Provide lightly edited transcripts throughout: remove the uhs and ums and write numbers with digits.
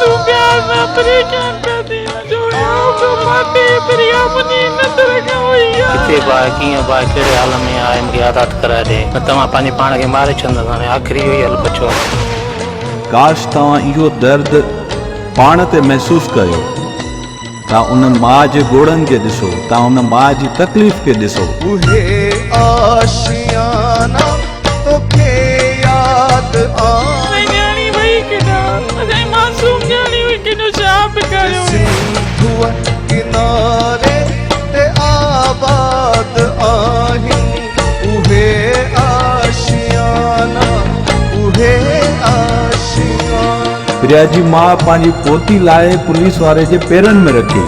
मासूम प्यार ना परेशान कर दिया जो तो माते प्रिया मुनी नजर का हुईया किथे बा कीअं बा कहिड़े हाल में आहे हिनखे आज़ादु कराए ॾे न तव्हां पंहिंजे पाण खे मारे छॾंदव हाणे आख़िरी इहो ई हल बचो काश तव्हां इहो दर्द पाण ते महसूस कयो तव्हां उन माउ जे ॻोड़नि खे ॾिसो तव्हां उन माउ जी तकलीफ़ खे ॾिसो उहे आशियाना तोखे यादि न्याणी वही केॾा असांजी मासूम न्याणी हुई केॾो छा बि कयो सिंधुअ किनारे ते आबाद आहिनि उहे आशियाना उहे आशियाना प्रिया जी माउ पंहिंजी पोती लाइ पुलिस वारे जे पेरनि में रखी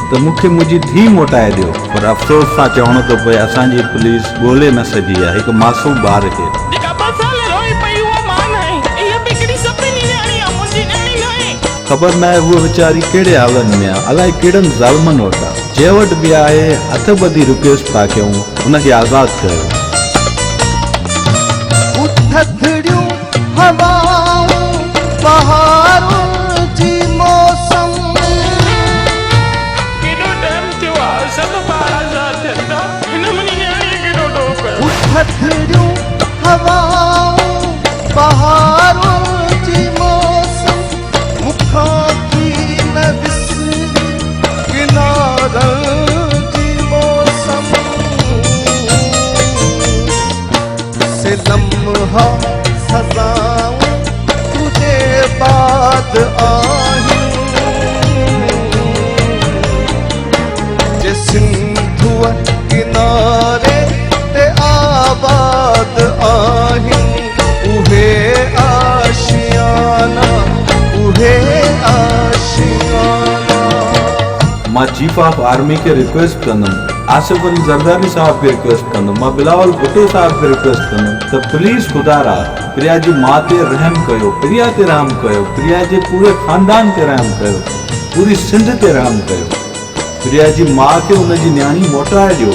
त मूंखे मुंहिंजी धीउ मोटाए ॾियो पर अफ़सोस सां चवणो थो पए असांजी पुलिस ॻोल्हे न सघी आहे हिकु मासूम ॿार खे जेका 2 साल रोई पई उहा मां न आहे इहा बि हिकिड़ी सभिनी न्याणी आहे मुंहिंजी न्याणी न आहे ख़बर न आहे उहा वीचारी कहिड़े हालनि में आहे अलाए कहिड़नि ज़ालमनि वटि आहे जंहिं वटि बि आहे हथ ॿधी रिक्वेस्ट था कयूं उनखे आज़ादु कयो उथड़ियूं हवाऊं बहारुनि जी मौसम केॾो टाइम थियो आहे सभु ॿार आज़ादु थियनि था हिन मुंहिंजी न्याणीअ केॾो ॾोह कयो उथड़ियूं हवाऊं बहारुनि जी मौसम मुखां थी न विसरी किनारनि जी मौसम से लम्हा सज़ाऊं तुझे बाद आहिनि जे सिंधुअ किनारे ते आबाद आहिनि उहे आशियाना उहे आशियाना मां चीफ ऑफ आर्मी खे रिक्वेस्ट कंदुमि आसिफ अली ज़रदारी साहब खे रिक्वेस्ट कंदुमि मां बिलावल भुट्टो साहब खे रिक्वेस्ट कंदुमि त प्लीज़ ख़ुदा रा प्रिया जी माउ ते रहम कयो प्रिया ते रहम कयो प्रिया जे पूरे ख़ानदान ते रहम कयो पूरी सिंध ते रहम कयो प्रिया जी माउ खे उनजी न्याणी मोटाए ॾियो